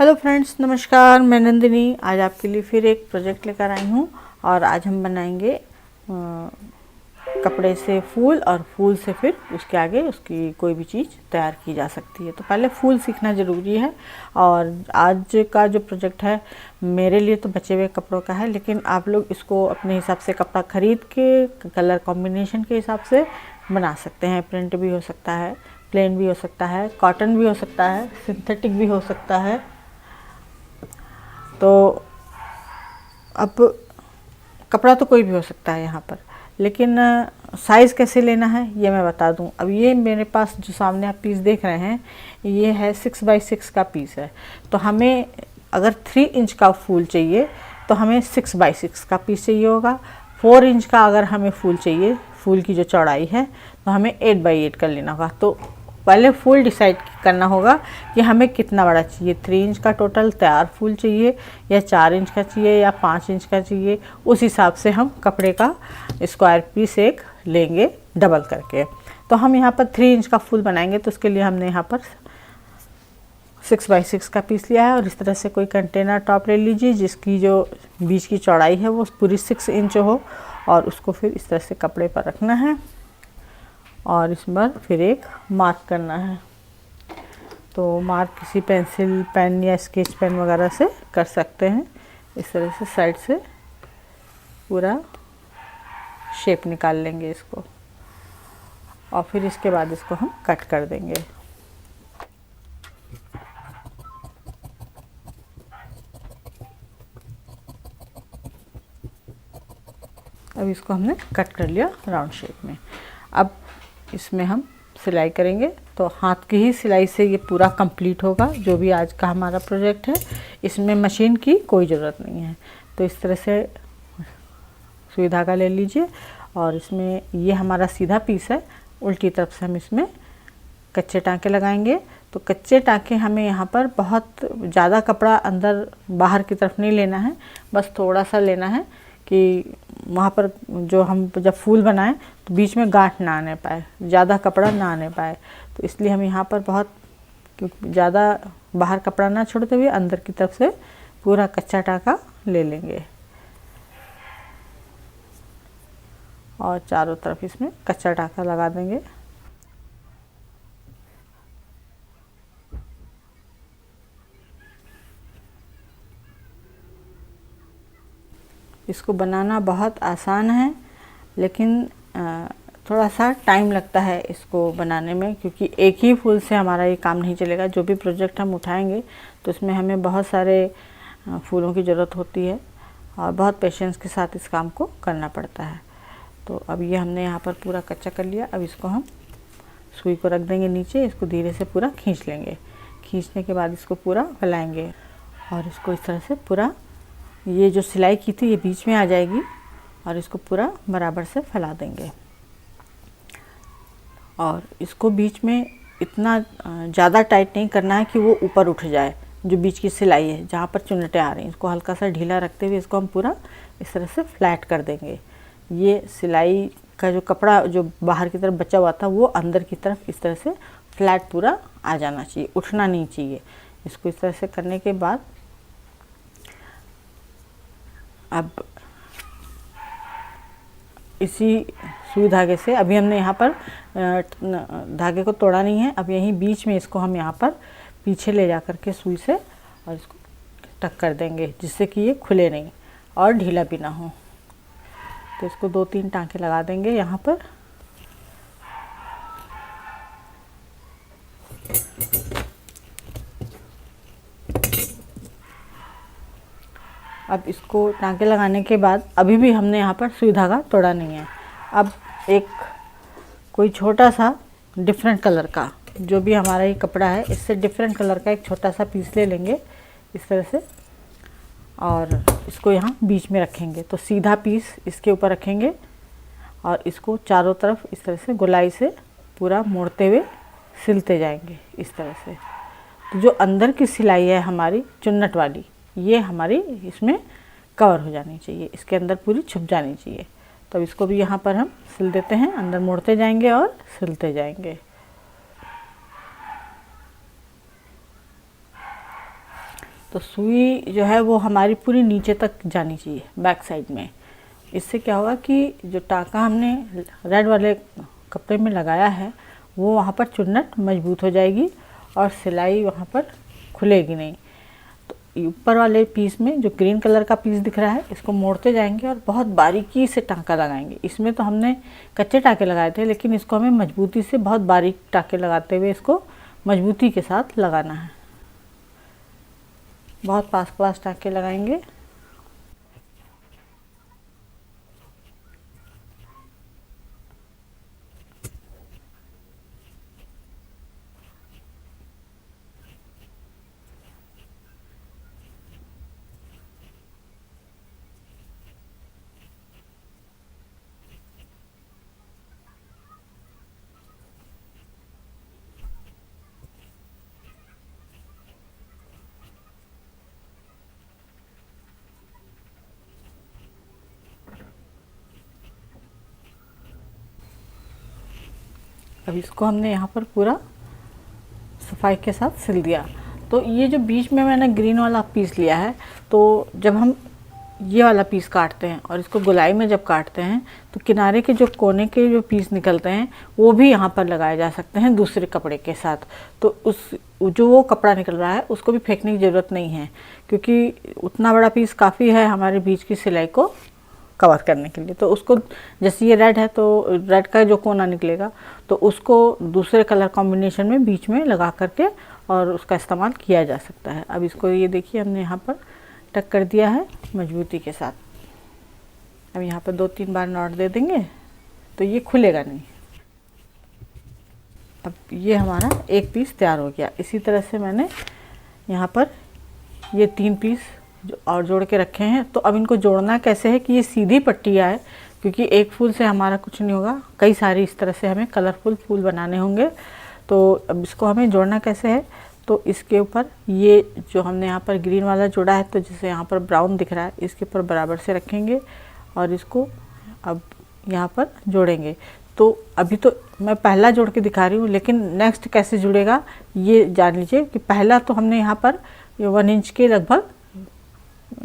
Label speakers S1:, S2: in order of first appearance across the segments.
S1: Hello friends, नमस्कार। मैं नंदिनी आज आपके लिए फिर एक प्रोजेक्ट लेकर आई हूँ और आज हम बनाएंगे कपड़े से फूल और फूल से फिर उसके आगे उसकी कोई भी चीज़ तैयार की जा सकती है। तो पहले फूल सीखना ज़रूरी है। और आज का जो प्रोजेक्ट है मेरे लिए तो बचे हुए कपड़ों का है, लेकिन आप लोग इसको अपने हिसाब से कपड़ा ख़रीद के कलर कॉम्बिनेशन के हिसाब से बना सकते हैं। प्रिंट भी हो सकता है, प्लेन भी हो सकता है, कॉटन भी हो सकता है, सिंथेटिक भी हो सकता है। तो अब कपड़ा तो कोई भी हो सकता है यहाँ पर, लेकिन साइज़ कैसे लेना है ये मैं बता दूँ। अब ये मेरे पास जो सामने आप पीस देख रहे हैं ये है 6 बाई 6 का पीस है। तो हमें अगर 3 इंच का फूल चाहिए तो हमें 6 बाई 6 का पीस चाहिए होगा। 4 इंच का अगर हमें फूल चाहिए, फूल की जो चौड़ाई है, तो हमें 8 बाई 8 का लेना होगा। तो पहले फूल डिसाइड करना होगा कि हमें कितना बड़ा चाहिए। 3 इंच का टोटल तैयार फूल चाहिए या 4 इंच का चाहिए या 5 इंच का चाहिए। उस हिसाब से हम कपड़े का स्क्वायर पीस एक लेंगे डबल करके। तो हम यहाँ पर 3 इंच का फूल बनाएंगे, तो उसके लिए हमने यहाँ पर 6 बाई 6 का पीस लिया है। और इस तरह से कोई कंटेनर टॉप ले लीजिए जिसकी जो बीच की चौड़ाई है वो पूरी 6 इंच हो, और उसको फिर इस तरह से कपड़े पर रखना है और इस पर फिर एक मार्क करना है। तो मार्क किसी पेंसिल, पेन या स्केच पेन वगैरह से कर सकते हैं। इस तरह से साइड से पूरा शेप निकाल लेंगे इसको, और फिर इसके बाद इसको हम कट कर देंगे। अब इसको हमने कट कर लिया राउंड शेप में। अब इसमें हम सिलाई करेंगे। तो हाथ की ही सिलाई से ये पूरा कंप्लीट होगा जो भी आज का हमारा प्रोजेक्ट है। इसमें मशीन की कोई ज़रूरत नहीं है। तो इस तरह से सुई धागा ले लीजिए, और इसमें ये हमारा सीधा पीस है, उल्टी तरफ से हम इसमें कच्चे टाँके लगाएंगे। तो कच्चे टाँके हमें यहाँ पर बहुत ज़्यादा कपड़ा अंदर बाहर की तरफ नहीं लेना है, बस थोड़ा सा लेना है कि वहाँ पर जो हम जब फूल बनाएं तो बीच में गांठ ना आने पाए, ज़्यादा कपड़ा ना आने पाए। तो इसलिए हम यहाँ पर बहुत ज़्यादा बाहर कपड़ा ना छोड़ते हुए अंदर की तरफ से पूरा कच्चा टाँका ले लेंगे, और चारों तरफ इसमें कच्चा टाँका लगा देंगे। इसको बनाना बहुत आसान है, लेकिन थोड़ा सा टाइम लगता है इसको बनाने में, क्योंकि एक ही फूल से हमारा ये काम नहीं चलेगा। जो भी प्रोजेक्ट हम उठाएंगे तो इसमें हमें बहुत सारे फूलों की ज़रूरत होती है और बहुत पेशेंस के साथ इस काम को करना पड़ता है। तो अब ये हमने यहाँ पर पूरा कच्चा कर लिया। अब इसको हम सुई को रख देंगे नीचे, इसको धीरे से पूरा खींच लेंगे। खींचने के बाद इसको पूरा फैलाएंगे और इसको इस तरह से पूरा, ये जो सिलाई की थी ये बीच में आ जाएगी, और इसको पूरा बराबर से फैला देंगे। और इसको बीच में इतना ज़्यादा टाइट नहीं करना है कि वो ऊपर उठ जाए। जो बीच की सिलाई है जहाँ पर चुन्नटें आ रही हैं, इसको हल्का सा ढीला रखते हुए इसको हम पूरा इस तरह से फ्लैट कर देंगे। ये सिलाई का जो कपड़ा जो बाहर की तरफ बचा हुआ था वो अंदर की तरफ इस तरह से फ्लैट पूरा आ जाना चाहिए, उठना नहीं चाहिए। इसको इस तरह से करने के बाद अब इसी सुई धागे से, अभी हमने यहाँ पर धागे को तोड़ा नहीं है, अब यहीं बीच में इसको हम यहाँ पर पीछे ले जा कर के सुई से और इसको टक कर देंगे, जिससे कि ये खुले नहीं और ढीला भी ना हो। तो इसको 2-3 टाँके लगा देंगे यहाँ पर। अब इसको टाँके लगाने के बाद अभी भी हमने यहाँ पर सुई धागा तोड़ा नहीं है। अब एक कोई छोटा सा डिफरेंट कलर का, जो भी हमारा ये कपड़ा है इससे डिफरेंट कलर का एक छोटा सा पीस ले लेंगे इस तरह से, और इसको यहाँ बीच में रखेंगे। तो सीधा पीस इसके ऊपर रखेंगे और इसको चारों तरफ इस तरह से गोलाई से पूरा मोड़ते हुए सिलते जाएंगे इस तरह से। तो जो अंदर की सिलाई है हमारी चुन्नट वाली, ये हमारी इसमें कवर हो जानी चाहिए, इसके अंदर पूरी छुप जानी चाहिए। तो इसको भी यहाँ पर हम सिल देते हैं, अंदर मोड़ते जाएंगे और सिलते जाएंगे। तो सुई जो है वो हमारी पूरी नीचे तक जानी चाहिए बैक साइड में। इससे क्या होगा कि जो टाँका हमने रेड वाले कपड़े में लगाया है वो वहाँ पर चुन्नट मजबूत हो जाएगी और सिलाई वहाँ पर खुलेगी नहीं। तो ऊपर वाले पीस में जो ग्रीन कलर का पीस दिख रहा है इसको मोड़ते जाएंगे और बहुत बारीकी से टाँका लगाएंगे। इसमें तो हमने कच्चे टाँके लगाए थे, लेकिन इसको हमें मजबूती से बहुत बारीक टाँके लगाते हुए इसको मजबूती के साथ लगाना है। बहुत पास टाँके लगाएंगे। अब इसको हमने यहाँ पर पूरा सफाई के साथ सिल दिया। तो ये जो बीच में मैंने ग्रीन वाला पीस लिया है, तो जब हम ये वाला पीस काटते हैं और इसको गोलाई में जब काटते हैं तो किनारे के जो कोने के जो पीस निकलते हैं वो भी यहाँ पर लगाए जा सकते हैं दूसरे कपड़े के साथ। तो जो वो कपड़ा निकल रहा है उसको भी फेंकने की ज़रूरत नहीं है, क्योंकि उतना बड़ा पीस काफ़ी है हमारे बीच की सिलाई को कवर करने के लिए। तो उसको, जैसे ये रेड है तो रेड का जो कोना निकलेगा तो उसको दूसरे कलर कॉम्बिनेशन में बीच में लगा करके और उसका इस्तेमाल किया जा सकता है। अब इसको ये देखिए हमने यहाँ पर टक कर दिया है मजबूती के साथ। अब यहाँ पर 2-3 बार नॉट दे देंगे तो ये खुलेगा नहीं। अब ये हमारा एक पीस तैयार हो गया। इसी तरह से मैंने यहाँ पर ये 3 पीस और जोड़ के रखे हैं। तो अब इनको जोड़ना कैसे है कि ये सीधी पट्टी आए, क्योंकि एक फूल से हमारा कुछ नहीं होगा, कई सारी इस तरह से हमें कलरफुल फूल बनाने होंगे। तो अब इसको हमें जोड़ना कैसे है, तो इसके ऊपर ये जो हमने यहाँ पर ग्रीन वाला जोड़ा है, तो जैसे यहाँ पर ब्राउन दिख रहा है, इसके ऊपर बराबर से रखेंगे और इसको अब यहाँ पर जोड़ेंगे। तो अभी तो मैं पहला जोड़ के दिखा रही हूँ, लेकिन नेक्स्ट कैसे जुड़ेगा ये जान लीजिए कि पहला तो हमने यहाँ पर 1 इंच के लगभग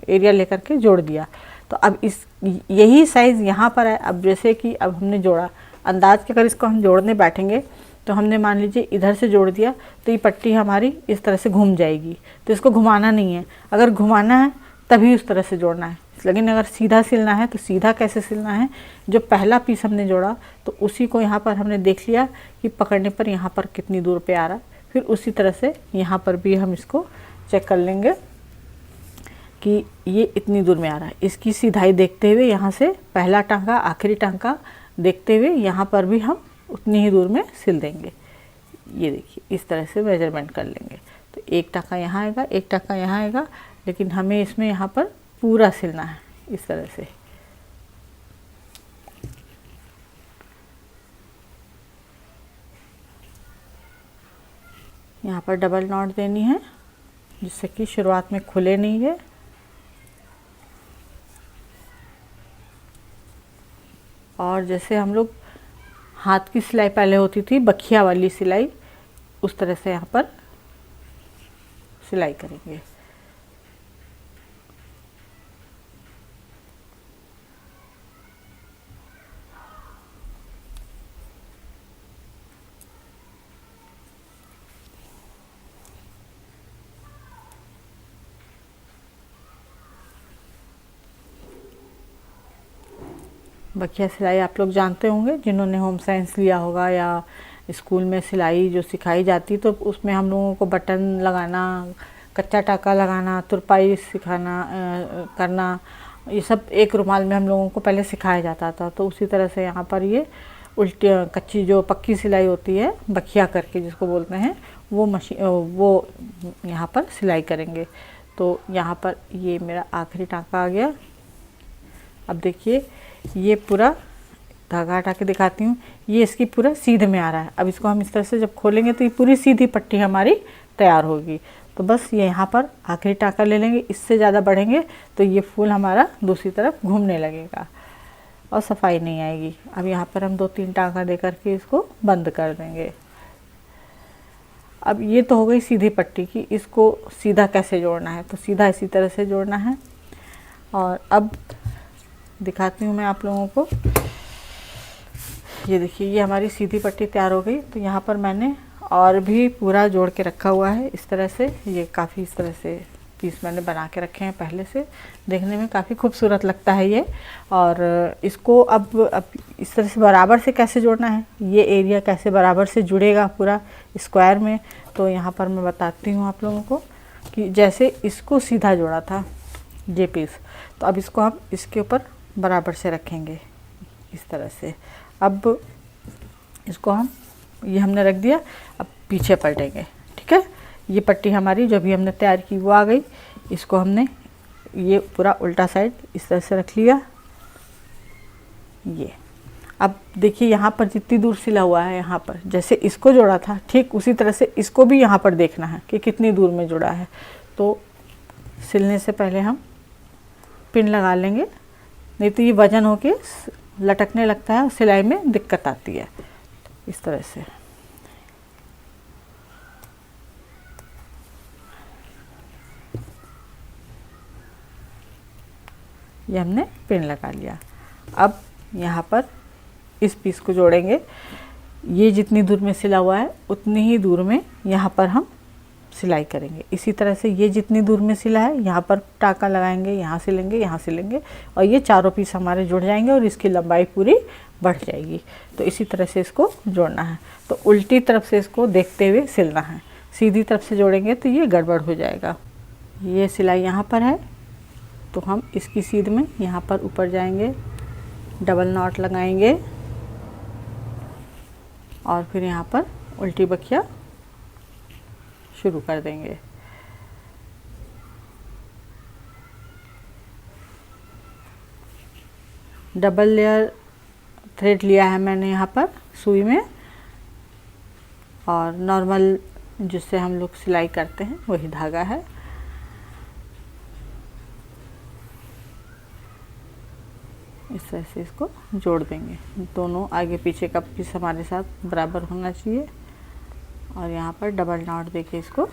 S1: एरिया लेकर के जोड़ दिया। तो अब यही साइज़ यहाँ पर है। अब जैसे कि अब हमने जोड़ा, अंदाज के अगर इसको हम जोड़ने बैठेंगे तो हमने मान लीजिए इधर से जोड़ दिया तो ये पट्टी हमारी इस तरह से घूम जाएगी। तो इसको घुमाना नहीं है, अगर घुमाना है तभी उस तरह से जोड़ना है। लेकिन अगर सीधा सिलना है तो सीधा कैसे सिलना है, जो पहला पीस हमने जोड़ा तो उसी को यहाँ पर हमने देख लिया कि पकड़ने पर यहाँ पर कितनी दूर पे आ रहा है। फिर उसी तरह से यहाँ पर भी हम इसको चेक कर लेंगे कि ये इतनी दूर में आ रहा है। इसकी सीधाई देखते हुए यहाँ से पहला टांका आखिरी टांका देखते हुए यहाँ पर भी हम उतनी ही दूर में सिल देंगे। ये देखिए इस तरह से मेजरमेंट कर लेंगे। तो एक टांका यहाँ आएगा, एक टांका यहाँ आएगा, लेकिन हमें इसमें यहाँ पर पूरा सिलना है इस तरह से। यहाँ पर डबल नॉट देनी है जिससे कि शुरुआत में खुले नहीं है। और जैसे हम लोग हाथ की सिलाई पहले होती थी, बखिया वाली सिलाई, उस तरह से यहाँ पर सिलाई करेंगे। बखिया सिलाई आप लोग जानते होंगे, जिन्होंने होम साइंस लिया होगा या स्कूल में सिलाई जो सिखाई जाती, तो उसमें हम लोगों को बटन लगाना, कच्चा टाका लगाना, तुरपाई सिखाना करना, ये सब एक रुमाल में हम लोगों को पहले सिखाया जाता था। तो उसी तरह से यहाँ पर ये उल्टी कच्ची जो पक्की सिलाई होती है, बखिया करके जिसको बोलते हैं, वो यहाँ पर सिलाई करेंगे। तो यहाँ पर ये मेरा आखिरी टाँका आ गया। अब देखिए ये पूरा धागा हटा के दिखाती हूँ, ये इसकी पूरा सीधे में आ रहा है। अब इसको हम इस तरह से जब खोलेंगे तो ये पूरी सीधी पट्टी हमारी तैयार होगी। तो बस ये यहाँ पर आखिरी टाँका ले लेंगे, इससे ज़्यादा बढ़ेंगे तो ये फूल हमारा दूसरी तरफ घूमने लगेगा और सफाई नहीं आएगी। अब यहाँ पर हम 2-3 टाँका दे करके इसको बंद कर देंगे। अब ये तो हो गई सीधी पट्टी की, इसको सीधा कैसे जोड़ना है, तो सीधा इसी तरह से जोड़ना है। और अब दिखाती हूँ मैं आप लोगों को। ये देखिए, ये हमारी सीधी पट्टी तैयार हो गई। तो यहाँ पर मैंने और भी पूरा जोड़ के रखा हुआ है इस तरह से। ये काफ़ी इस तरह से पीस मैंने बना के रखे हैं पहले से, देखने में काफ़ी खूबसूरत लगता है ये। और इसको अब इस तरह से बराबर से कैसे जोड़ना है, ये एरिया कैसे बराबर से जुड़ेगा पूरा स्क्वायर में, तो यहाँ पर मैं बताती हूँ आप लोगों को कि जैसे इसको सीधा जोड़ा था ये पीस, तो अब इसको हम इसके ऊपर बराबर से रखेंगे इस तरह से। अब इसको हम ये हमने रख दिया, अब पीछे पलटेंगे, ठीक है। ये पट्टी हमारी जो भी हमने तैयार की वो आ गई। इसको हमने ये पूरा उल्टा साइड इस तरह से रख लिया। ये अब देखिए यहाँ पर जितनी दूर सिला हुआ है, यहाँ पर जैसे इसको जोड़ा था ठीक उसी तरह से इसको भी यहाँ पर देखना है कि कितनी दूर में जुड़ा है। तो सिलने से पहले हम पिन लगा लेंगे, नहीं तो ये वजन होके लटकने लगता है और सिलाई में दिक्कत आती है। इस तरह से ये हमने पिन लगा लिया। अब यहाँ पर इस पीस को जोड़ेंगे। ये जितनी दूर में सिला हुआ है उतनी ही दूर में यहाँ पर हम सिलाई करेंगे। इसी तरह से ये जितनी दूर में सिला है यहाँ पर टाँका लगाएंगे, यहाँ सिलेंगे, यहाँ सिलेंगे, और ये चारों पीस हमारे जुड़ जाएंगे और इसकी लंबाई पूरी बढ़ जाएगी। तो इसी तरह से इसको जोड़ना है। तो उल्टी तरफ से इसको देखते हुए सिलना है, सीधी तरफ से जोड़ेंगे तो ये गड़बड़ हो जाएगा। ये सिलाई यहाँ पर है, तो हम इसकी सीध में यहाँ पर ऊपर जाएंगे, डबल नॉट लगाएंगे और फिर यहाँ पर उल्टी बखिया शुरू कर देंगे। डबल लेयर थ्रेड लिया है मैंने यहाँ पर सुई में, और नॉर्मल जिससे हम लोग सिलाई करते हैं वही धागा है। इस तरह से इसको जोड़ देंगे। दोनों आगे पीछे का पीस हमारे साथ बराबर होना चाहिए, और यहाँ पर डबल नॉट देके इसको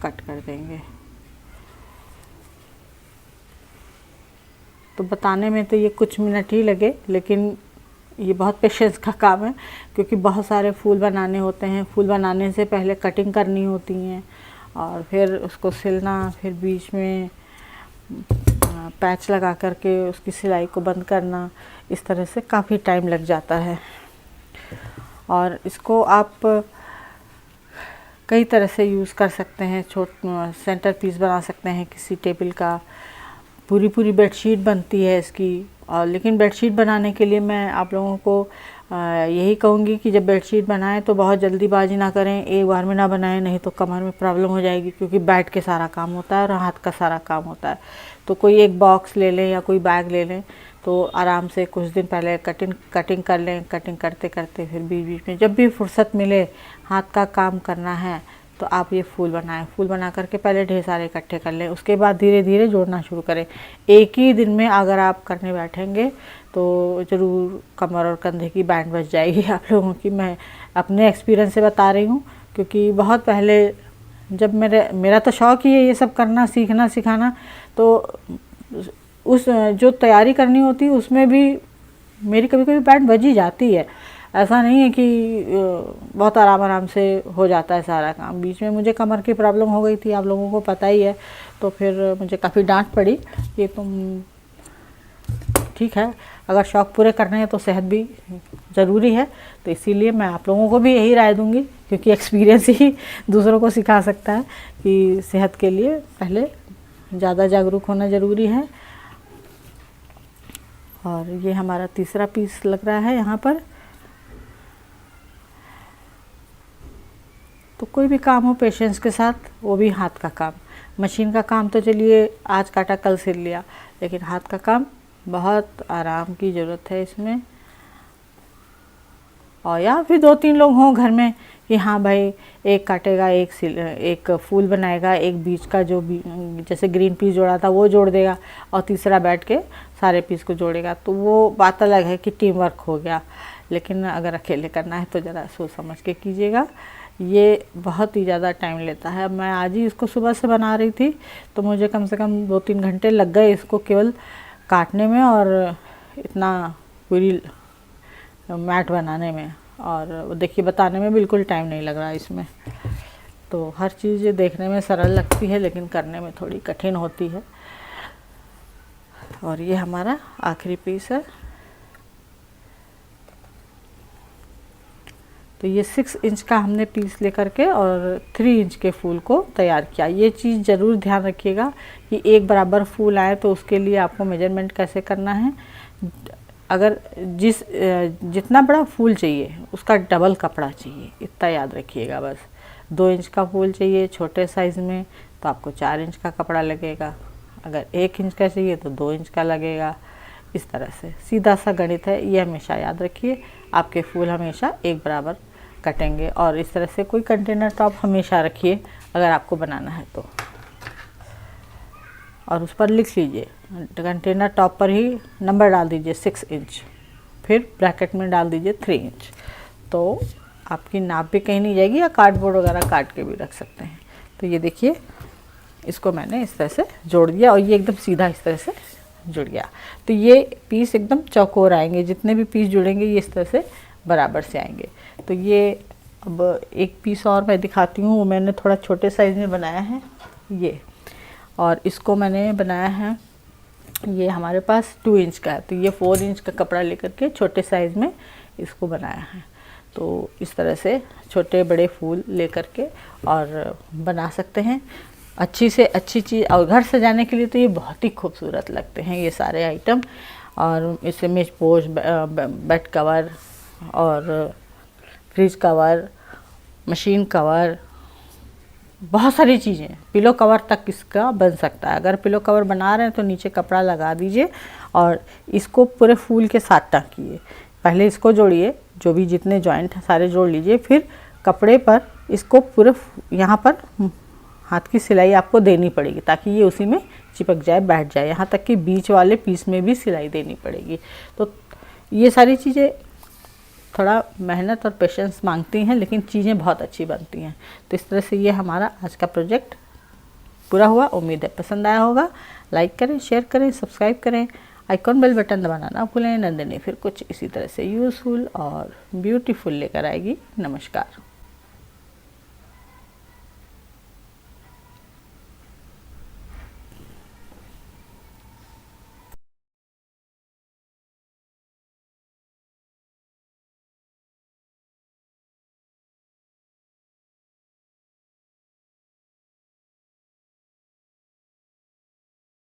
S1: कट कर देंगे। तो बताने में तो ये कुछ मिनट ही लगे, लेकिन ये बहुत पेशेंस का काम है, क्योंकि बहुत सारे फूल बनाने होते हैं। फूल बनाने से पहले कटिंग करनी होती है, और फिर उसको सिलना, फिर बीच में पैच लगा करके उसकी सिलाई को बंद करना, इस तरह से काफ़ी टाइम लग जाता है। और इसको आप कई तरह से यूज़ कर सकते हैं। सेंटर पीस बना सकते हैं किसी टेबल का, पूरी पूरी बेडशीट बनती है इसकी। और लेकिन बेडशीट बनाने के लिए मैं आप लोगों को यही कहूँगी कि जब बेडशीट बनाएं तो बहुत जल्दीबाजी ना करें, एक बार में ना बनाएं, नहीं तो कमर में प्रॉब्लम हो जाएगी, क्योंकि बैठ के सारा काम होता है और हाथ का सारा काम होता है। तो कोई एक बॉक्स ले लें या कोई बैग ले लें, तो आराम से कुछ दिन पहले कटिंग कर लें। कटिंग करते करते फिर बीच बीच में जब भी फुर्सत मिले, हाथ का काम करना है, तो आप ये फूल बनाएं। फूल बना करके पहले ढेर सारे इकट्ठे कर लें, उसके बाद धीरे धीरे जोड़ना शुरू करें। एक ही दिन में अगर आप करने बैठेंगे तो ज़रूर कमर और कंधे की बैंड बज जाएगी आप लोगों की। मैं अपने एक्सपीरियंस से बता रही हूँ, क्योंकि बहुत पहले जब मेरा तो शौक़ ही है ये सब करना, सीखना सिखाना, तो उस जो तैयारी करनी होती है उसमें भी मेरी कभी कभी बैंड बज ही जाती है। ऐसा नहीं है कि बहुत आराम से हो जाता है सारा काम। बीच में मुझे कमर की प्रॉब्लम हो गई थी, आप लोगों को पता ही है, तो फिर मुझे काफ़ी डांट पड़ी कि तुम ठीक है, अगर शौक़ पूरे करने हैं तो सेहत भी ज़रूरी है। तो इसीलिए मैं आप लोगों को भी यही राय दूंगी, क्योंकि एक्सपीरियंस ही दूसरों को सिखा सकता है कि सेहत के लिए पहले ज़्यादा जागरूक होना ज़रूरी है। और ये हमारा तीसरा पीस लग रहा है यहाँ पर। तो कोई भी काम हो पेशेंस के साथ, वो भी हाथ का काम। मशीन का काम तो चलिए आज काटा कल सिल लिया, लेकिन हाथ का काम बहुत आराम की ज़रूरत है इसमें। और या फिर 2-3 लोग हों घर में कि हाँ भाई, एक काटेगा, एक फूल बनाएगा, एक बीच का जो जैसे ग्रीन पीस जोड़ा था वो जोड़ देगा, और तीसरा बैठ के सारे पीस को जोड़ेगा, तो वो बात अलग है कि टीम वर्क हो गया। लेकिन अगर अकेले करना है तो ज़रा सोच समझ के कीजिएगा। ये बहुत ही ज़्यादा टाइम लेता है। मैं आज ही इसको सुबह से बना रही थी तो मुझे कम से कम 2-3 घंटे लग गए इसको केवल काटने में और इतना पूरी मैट बनाने में। और देखिए बताने में बिल्कुल टाइम नहीं लग रहा इसमें। तो हर चीज़ देखने में सरल लगती है लेकिन करने में थोड़ी कठिन होती है। और ये हमारा आखिरी पीस है। तो ये 6 इंच का हमने पीस लेकर के और 3 इंच के फूल को तैयार किया। ये चीज़ ज़रूर ध्यान रखिएगा कि एक बराबर फूल आए तो उसके लिए आपको मेजरमेंट कैसे करना है। अगर जितना बड़ा फूल चाहिए उसका डबल कपड़ा चाहिए, इतना याद रखिएगा बस। 2 इंच का फूल चाहिए छोटे साइज़ में तो आपको 4 इंच का कपड़ा लगेगा। अगर 1 इंच का चाहिए तो 2 इंच का लगेगा। इस तरह से सीधा सा गणित है, ये हमेशा याद रखिए। आपके फूल हमेशा एक बराबर कटेंगे। और इस तरह से कोई कंटेनर टॉप हमेशा रखिए अगर आपको बनाना है तो, और उस पर लिख लीजिए कंटेनर टॉप पर ही नंबर डाल दीजिए 6 इंच, फिर ब्रैकेट में डाल दीजिए 3 इंच। तो आपकी नाप भी कहीं नहीं जाएगी, या कार्डबोर्ड वगैरह काट के भी रख सकते हैं। तो ये देखिए इसको मैंने इस तरह से जोड़ दिया और ये एकदम सीधा इस तरह से जुड़ गया। तो ये पीस एकदम चौकोर आएंगे, जितने भी पीस जुड़ेंगे ये इस तरह से बराबर से आएंगे। तो ये अब एक पीस और मैं दिखाती हूँ, वो मैंने थोड़ा छोटे साइज़ में बनाया है ये, और इसको मैंने बनाया है, ये हमारे पास 2 इंच का है। तो ये 4 इंच का कपड़ा लेकर के छोटे साइज़ में इसको बनाया है। तो इस तरह से छोटे बड़े फूल लेकर के और बना सकते हैं। अच्छी से अच्छी चीज़, और घर सजाने के लिए तो ये बहुत ही खूबसूरत लगते हैं ये सारे आइटम। और इससे मेज पोश, बेड कवर और फ्रिज कवर, मशीन कवर, बहुत सारी चीज़ें, पिलो कवर तक इसका बन सकता है। अगर पिलो कवर बना रहे हैं तो नीचे कपड़ा लगा दीजिए और इसको पूरे फूल के साथ टाँकिए। पहले इसको जोड़िए, जो भी जितने जॉइंट हैं सारे जोड़ लीजिए, फिर कपड़े पर इसको पूरे यहाँ पर हाथ की सिलाई आपको देनी पड़ेगी ताकि ये उसी में चिपक जाए, बैठ जाए। यहाँ तक कि बीच वाले पीस में भी सिलाई देनी पड़ेगी। तो ये सारी चीज़ें थोड़ा मेहनत और पेशेंस मांगती हैं, लेकिन चीज़ें बहुत अच्छी बनती हैं। तो इस तरह से ये हमारा आज का प्रोजेक्ट पूरा हुआ। उम्मीद है पसंद आया होगा। लाइक करें, शेयर करें, सब्सक्राइब करें, आइकॉन बेल बटन दबाना ना भूलें। नंदिनी फिर कुछ इसी तरह से यूज़फुल और ब्यूटीफुल लेकर आएगी। नमस्कार।